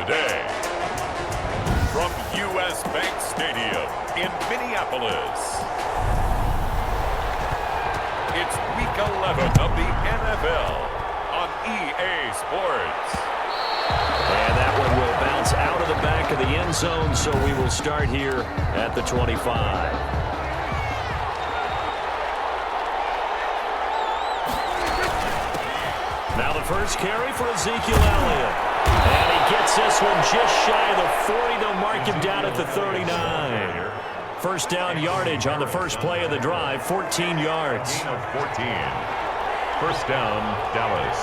today. From U.S. Bank Stadium in Minneapolis, it's Week 11 of the NFL on EA Sports. And that one will bounce out of the back of the end zone, so we will start here at the 25. Now the first carry for Ezekiel Elliott. And he gets this one just shy of the 40. They'll mark him down at the 39. First down yardage on the first play of the drive, 14 yards. Gain of 14. First down, Dallas.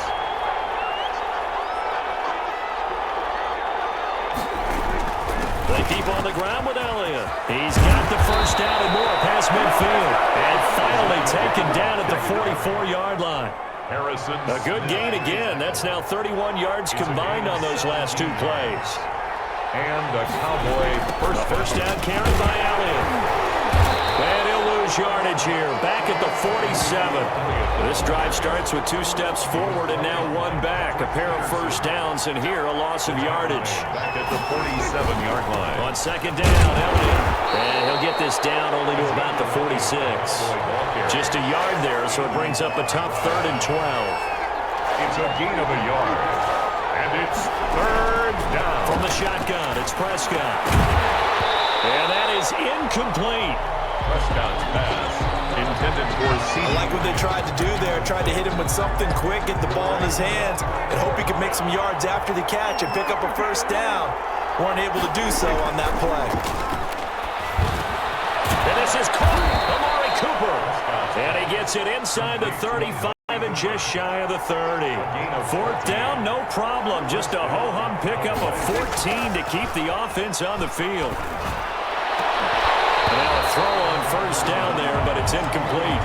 They keep on the ground with Elliott. He's got the first down and more past midfield. And finally taken down at the 44-yard line. Harrison. A good gain again. That's now 31 yards combined on those last two plays. And a Cowboy first down carry by Elliott. And he'll lose yardage here. Back at the 47. This drive starts with 2 steps forward and now 1 back. A pair of first downs, and here a loss of yardage. Back at the 47-yard line. On second down, Elliott. And he'll get this down only to about the 46. Just a yard there, so it brings up a tough 3rd and 12. It's a gain of a yard. And it's 3rd down. From the shotgun, it's Prescott. And that is incomplete. Prescott's pass intended for I like what they tried to do there. Tried to hit him with something quick, get the ball in his hands, and hope he could make some yards after the catch and pick up a first down. Weren't able to do so on that play. And this is caught. Amari Cooper. And he gets it inside the 35 and just shy of the 30. 4th down, no problem. Just a ho-hum pickup of 14 to keep the offense on the field. Now a throw on first down there, but it's incomplete.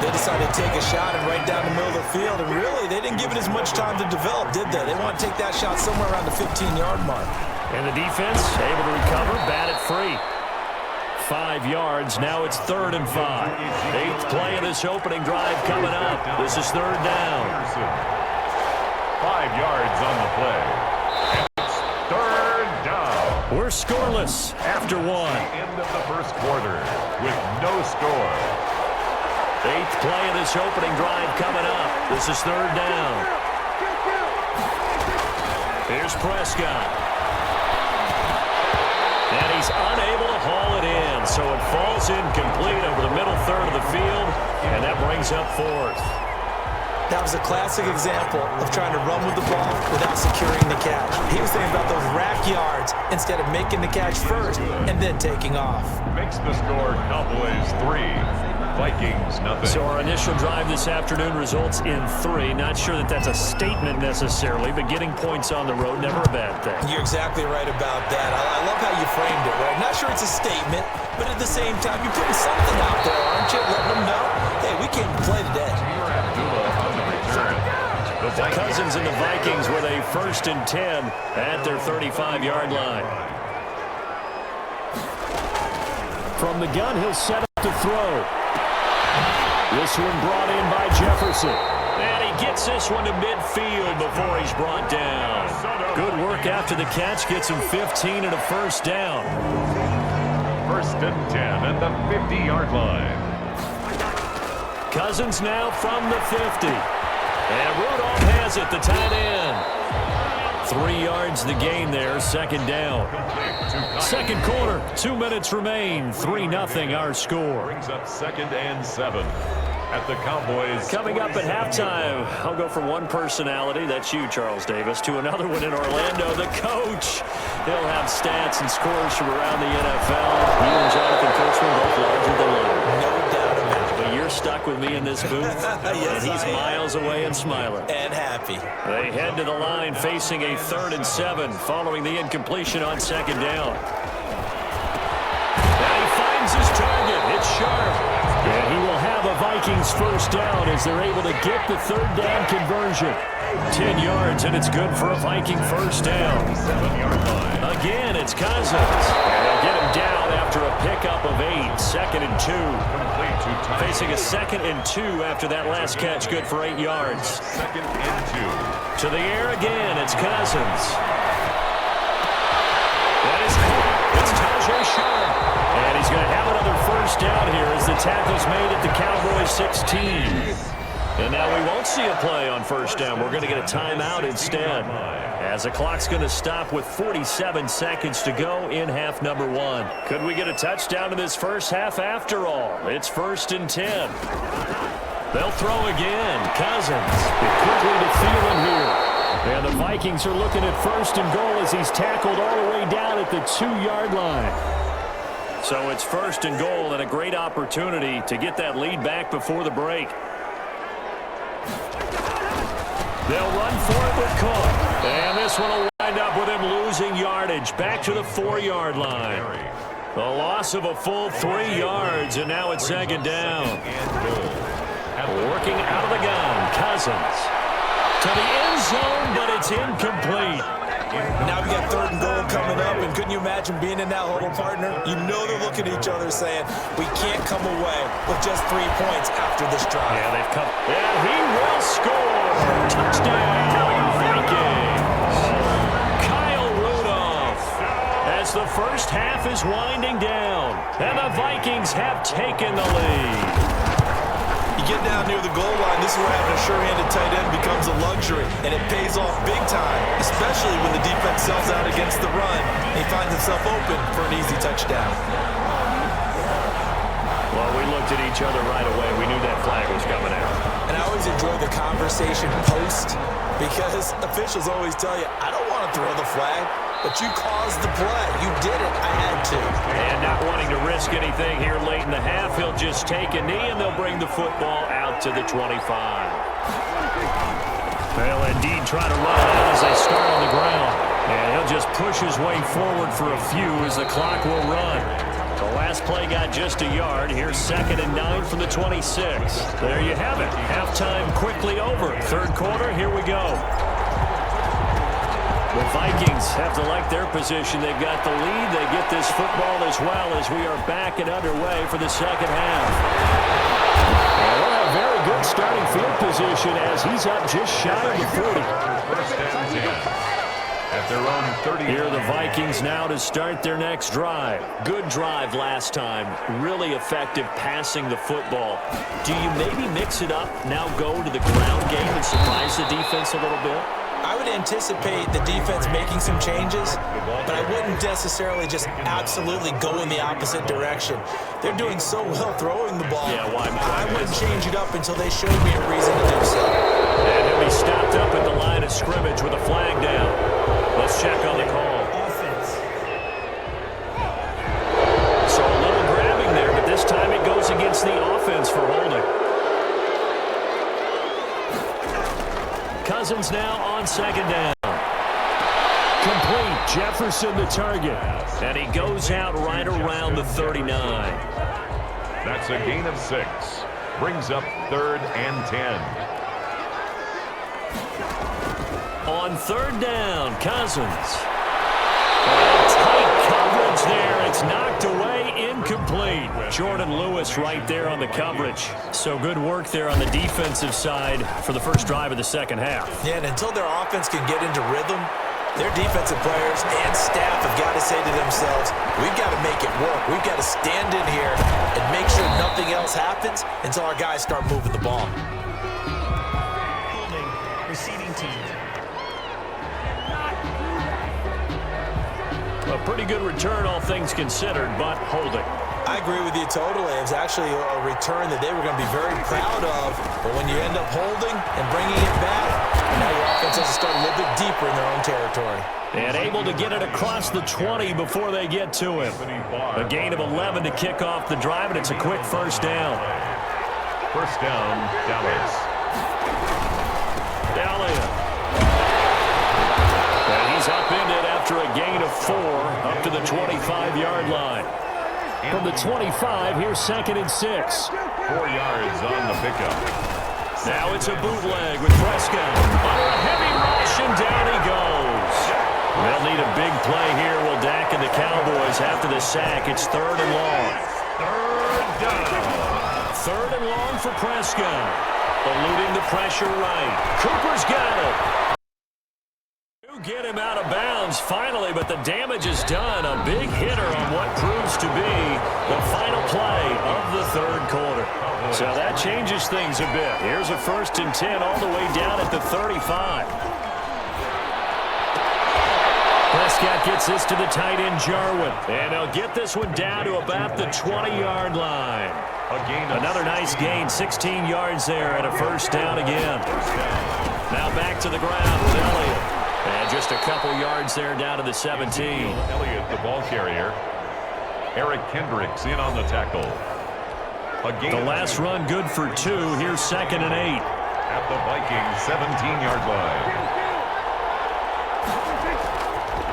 They decided to take a shot and right down the middle of the field, and really, they didn't give it as much time to develop, did they? They want to take that shot somewhere around the 15-yard mark. And the defense able to recover, bat it free. 5 yards, now it's 3rd and 5. 8th play of this opening drive coming up. This is 3rd down. 5 yards on the play. And it's 3rd down. We're scoreless after 1. End of the first quarter with no score. 8th play of this opening drive coming up. This is 3rd down. Here's Prescott. And he's unable to haul it in, so it falls incomplete over the middle third of the field, and that brings up 4th. That was a classic example of trying to run with the ball without securing the catch. He was thinking about those rack yards instead of making the catch first and then taking off. Makes the score Cowboys 3. Vikings nothing. So our initial drive this afternoon results in 3. Not sure that that's a statement necessarily, but getting points on the road, never a bad thing. You're exactly right about that. I love how you framed it, right? Not sure it's a statement, but at the same time, you're putting something out there, aren't you? Letting them know, hey, we came to play today. The Cousins and the Vikings with a 1st and 10 at their 35-yard line. From the gun, he'll set up to throw. This one brought in by Jefferson. And he gets this one to midfield before he's brought down. Good work after the catch. Gets him 15 and a first down. 1st and 10 at the 50-yard line. Cousins now from the 50. And Rudolph has it, the tight end. 3 yards the gain there, 2nd down. 2nd quarter, 2 minutes remain, 3-0 our score. Brings up 2nd and 7 at the Cowboys. Coming up at halftime, I'll go from one personality, that's you, Charles Davis, to another one in Orlando, the coach. He'll have stats and scores from around the NFL. You and Jonathan Coachman both larger than life. No doubt about it. But you're stuck with me in this booth, Yes, and he's miles away and smiling. And happy. They head to the line facing a 3rd and 7 following the incompletion on 2nd down. Now he finds his target. It's sharp. And he will have a Vikings first down as they're able to get the 3rd down conversion. 10 yards, and it's good for a Viking first down. 7-yard line. Again, it's Cousins. And they'll get him down after a pickup of 8. 2nd and 2. Complete to Facing a 2nd and 2 after that last catch, good for 8 yards. 2nd and 2. To the air again, it's Cousins. That is caught. It's Tajay Sharp. And he's going to have another first down here as the tackle's made at the Cowboys 16. And now we won't see a play on first down. We're going to get a timeout instead, as the clock's going to stop with 47 seconds to go in half number 1. Could we get a touchdown in this first half after all? It's 1st and 10. They'll throw again. Cousins quickly to Thielen here. And the Vikings are looking at 1st and goal as he's tackled all the way down at the 2-yard line. So it's 1st and goal and a great opportunity to get that lead back before the break. They'll run for it with Cook. And this one will wind up with him losing yardage back to the 4-yard line. The loss of a full 3 yards, and now it's 2nd down. Working out of the gun, Cousins. To the end zone, but it's incomplete. Now we got 3rd and goal coming up, and couldn't you imagine being in that huddle, partner? You know they're looking at each other saying, we can't come away with just 3 points after this drive. Yeah, they've come. And he will score. Touchdown, Vikings. Kyle Rudolph. As the first half is winding down, and the Vikings have taken the lead. You get down near the goal line, this is where having a sure-handed tight end becomes a luxury, and it pays off big time, especially when the defense sells out against the run, and he finds himself open for an easy touchdown. Well, we looked at each other right away. We knew that flag was coming out. And I always enjoy the conversation post, because officials always tell you, I don't want to throw the flag, but you caused the play. You did it. I had to. And not wanting to risk anything here late in the half, he'll just take a knee, and they'll bring the football out to the 25. They'll indeed try to run it out as they start on the ground. And he'll just push his way forward for a few as the clock will run. The last play got just a yard. Here's 2nd and 9 from the 26. There you have it. Halftime quickly over. 3rd quarter, here we go. The Vikings have to like their position. They've got the lead. They get this football as well as we are back and underway for the second half. And what a very good starting field position as he's up just shy of the 40. At their own 30. Here are the Vikings now to start their next drive. Good drive last time. Really effective passing the football. Do you maybe mix it up, now go to the ground game and surprise the defense a little bit? I would anticipate the defense making some changes, but I wouldn't necessarily just absolutely go in the opposite direction. They're doing so well throwing the ball. Yeah, why? I wouldn't change it up until they showed me a reason to do so. And he'll be stopped up at the line of scrimmage with a flag down. Let's check on the call. So a little grabbing there, but this time it goes against the offense for holding. Cousins now on 2nd down. Complete. Jefferson the target. And he goes out right around the 39. That's a gain of 6. Brings up 3rd and 10. On 3rd down, Cousins. Tight coverage there. It's knocked away, incomplete. Jordan Lewis right there on the coverage. So good work there on the defensive side for the first drive of the second half. Yeah, and until their offense can get into rhythm, their defensive players and staff have got to say to themselves, we've got to make it work. We've got to stand in here and make sure nothing else happens until our guys start moving the ball. Receiving team. A pretty good return, all things considered, but holding. I agree with you totally. It was actually a return that they were going to be very proud of. But when you end up holding and bringing it back, now your offense has to start a little bit deeper in their own territory. And able to get it across the 20 before they get to him. A gain of 11 to kick off the drive, and it's a quick first down. First down, Dallas. And he's upended after a gain of 4 up to the 25-yard line. From the 25, here's 2nd and 6. 4 yards on the pickup. Now it's a bootleg with Prescott. Under a heavy rush, and down he goes. They'll need a big play here, will Dak and the Cowboys after the sack. It's 3rd and long. 3rd down. 3rd and long for Prescott. Eluding the pressure right. Cooper's got it. get him out of bounds finally, but the damage is done. A big hitter on what proves to be the final play of the third quarter. So that changes things a bit. Here's a 1st and 10 all the way down at the 35. Prescott gets this to the tight end, Jarwin. And they'll get this one down to about the 20-yard line. Another nice gain, 16 yards there, and a 1st down again. Now back to the ground with Elliott. And just a couple yards there down to the 17. Elliott, the ball carrier. Eric Kendricks in on the tackle. The last run good for 2. Here's 2nd and 8. At the Vikings 17-yard line.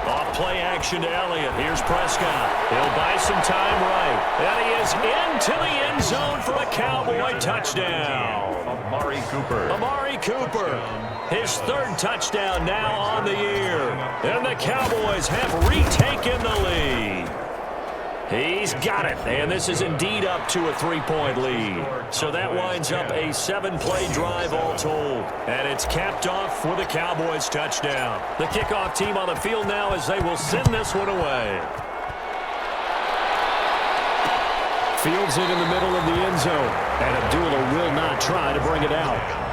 Off play action to Elliott. Here's Prescott. He'll buy some time right. And he is into the end zone for a Cowboy touchdown. Amari Cooper. Amari Cooper. His 3rd touchdown now on the year. And the Cowboys have retaken the lead. He's got it, and this is indeed up to a 3-point lead. So that winds up a 7-play drive all told. And it's capped off with a Cowboys touchdown. The kickoff team on the field now as they will send this one away. Fields it in the middle of the end zone. And Abdullah will not try to bring it out.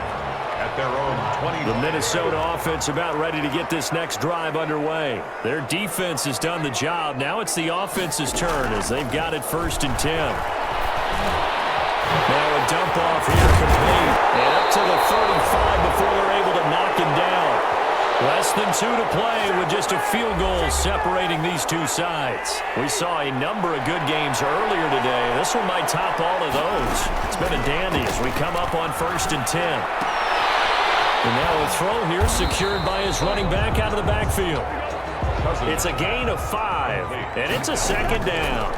At their own 20. The Minnesota offense about ready to get this next drive underway. Their defense has done the job. Now it's the offense's turn as they've got it 1st and 10. Now a dump off here complete. And up to the 35 before they're able to knock him down. Less than 2 to play with just a field goal separating these two sides. We saw a number of good games earlier today. This one might top all of those. It's been a dandy as we come up on 1st and 10. And now a throw here secured by his running back out of the backfield. It's a gain of 5, and it's a 2nd down.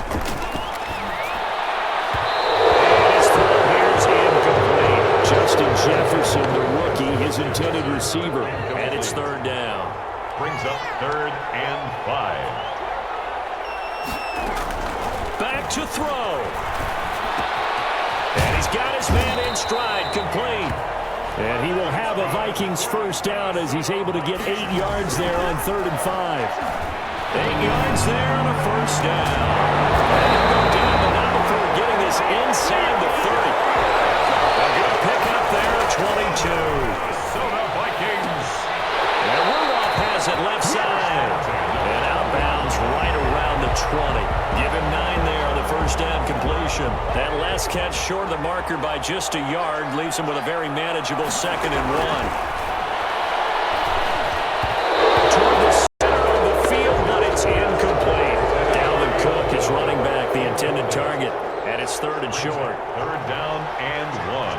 And his throw here is incomplete. Justin Jefferson, the rookie, his intended receiver, and it's 3rd down. Brings up 3rd and 5. Back to throw. And he's got his man in stride, complete. And he will have a Vikings 1st down as he's able to get 8 yards there on 3rd and 5. 8 yards there on a 1st down. And he'll go down the now before getting this inside the 30. A good pickup there at 22. Minnesota Vikings. And Rudolph has it left side. And outbounds right around the 20. Give him 9 there on the 1st down completion. That last catch short of the marker by just a yard leaves him with a very manageable 2nd and 1. Toward the center of the field, but it's incomplete. Dalvin Cook is running back, the intended target, and it's 3rd and short. 3rd down and 1.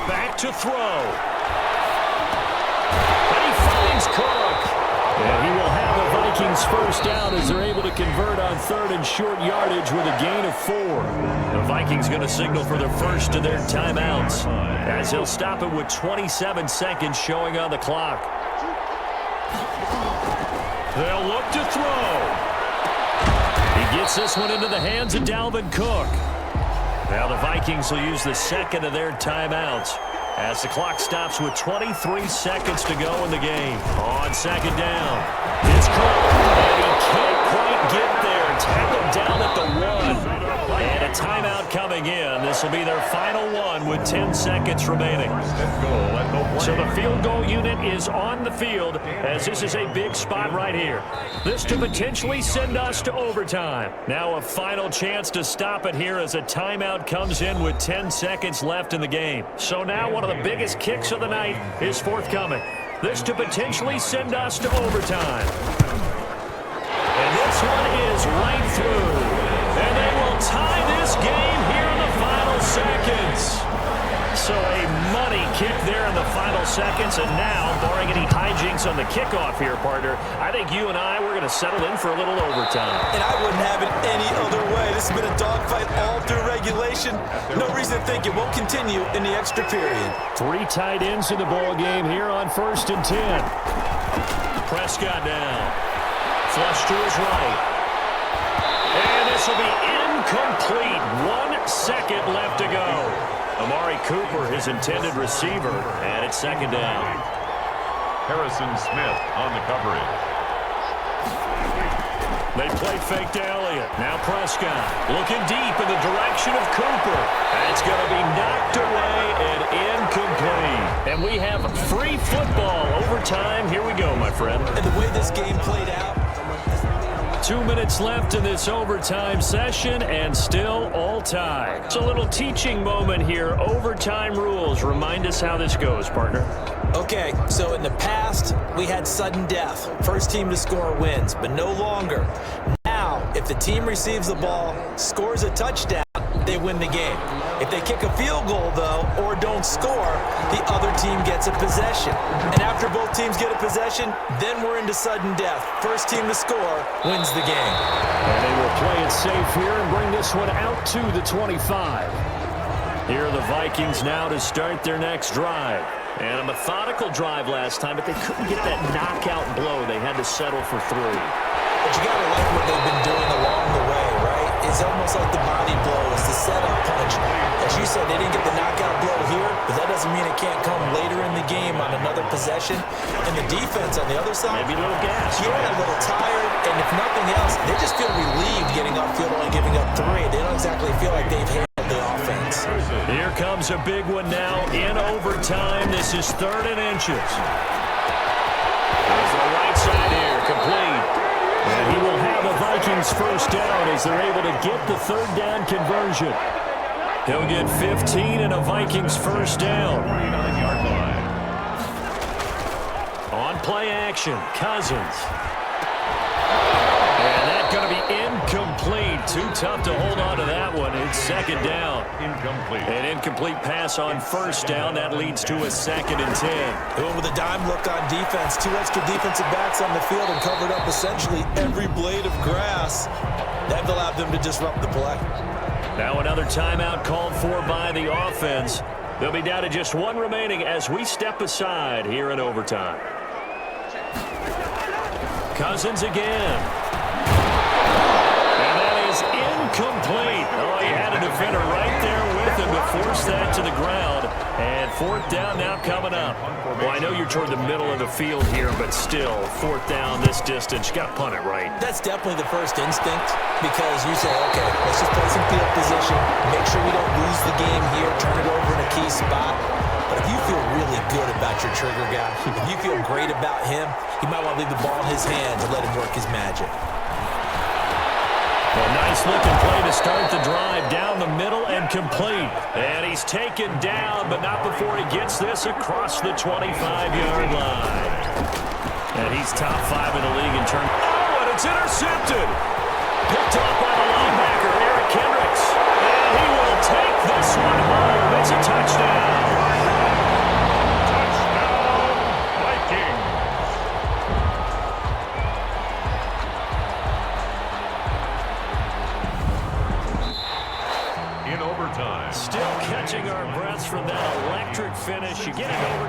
Back to throw. And he finds Cook. And he will have a Vikings 1st down as they're able to convert on 3rd and short yardage with a gain of 4. The Vikings going to signal for their first of their timeouts as he'll stop it with 27 seconds showing on the clock. They'll look to throw. He gets this one into the hands of Dalvin Cook. Now the Vikings will use the 2nd of their timeouts as the clock stops with 23 seconds to go in the game. On 2nd down, it's Cook, and he can't quite get there. Tackled down at the 1. And a timeout coming in. This will be their final one with 10 seconds remaining. So the field goal unit is on the field as this is a big spot right here. This to potentially send us to overtime. Now a final chance to stop it here as a timeout comes in with 10 seconds left in the game. So now one of the biggest kicks of the night is forthcoming. This to potentially send us to overtime. And this one is right through. And they will tie this game here in the final seconds. So a money kick there in the final seconds. And now, barring any hijinks on the kickoff here, partner, I think you and I, we're going to settle in for a little overtime. And I wouldn't have it any other way. This has been a dogfight all through regulation. No reason to think it won't continue in the extra period. 3 tight ends in the ball game here on 1st and 10. Prescott down. Flush to his right. And this will be incomplete. 1 second left to go. Amari Cooper, his intended receiver, and it's 2nd down. Harrison Smith on the coverage. They play fake to Elliott. Now Prescott looking deep in the direction of Cooper. That's going to be knocked away and incomplete. And we have free football overtime. Here we go, my friend. And the way this game played out. 2 minutes left in this overtime session and still all tied. It's a little teaching moment here. Overtime rules. Remind us how this goes, partner. Okay, so in the past, we had sudden death. First team to score wins, but no longer. Now, if the team receives the ball, scores a touchdown, they win the game. If they kick a field goal, though, or don't score, the other team gets a possession. And after both teams get a possession, then we're into sudden death. First team to score wins the game. And they will play it safe here and bring this one out to the 25. Here are the Vikings now to start their next drive. And a methodical drive last time, but they couldn't get that knockout blow. They had to settle for 3. But you got to like what they've been doing along the way, right? It's almost like the body blow. It's the setup punch. As you said, they didn't get the knockout blow here, but that doesn't mean it can't come later in the game on another possession. And the defense on the other side, maybe a little gas. Yeah, a little tired. And if nothing else, they just feel relieved getting upfield, only giving up 3. They don't exactly feel like they've handled the offense. Here comes a big one now in overtime. This is 3rd and inches. There's the right side here, complete. And he will have a Vikings first down as they're able to get the 3rd down conversion. He'll get 15 and a Vikings first down. On play action, Cousins. And that's going to be incomplete. Too tough to hold on to that one. It's 2nd down. Incomplete. An incomplete pass on first down. That leads to a 2nd and 10. Going with a dime look on defense. 2 extra defensive backs on the field and covered up essentially every blade of grass. That allowed them to disrupt the play. Now another timeout called for by the offense. They'll be down to just 1 remaining as we step aside here in overtime. Cousins again. And that is incomplete. Oh, he had a defender right there with him to force that to the ground. And 4th down now coming up. Well, I know you're toward the middle of the field here, but still, 4th down this distance. You got to punt it right. That's definitely the first instinct because you say, okay, let's just play some field position, make sure we don't lose the game here, turn it over in a key spot. But if you feel really good about your trigger guy, if you feel great about him, you might want to leave the ball in his hands and let him work his magic. A nice-looking play to start the drive down the middle and complete. And he's taken down, but not before he gets this across the 25-yard line. And he's top 5 in the league in terms. Oh, and it's intercepted. Picked off by the linebacker, Eric Kendricks. And he will take this one home. It's a touchdown. In overtime. Still catching our breaths from that electric finish. You get it over.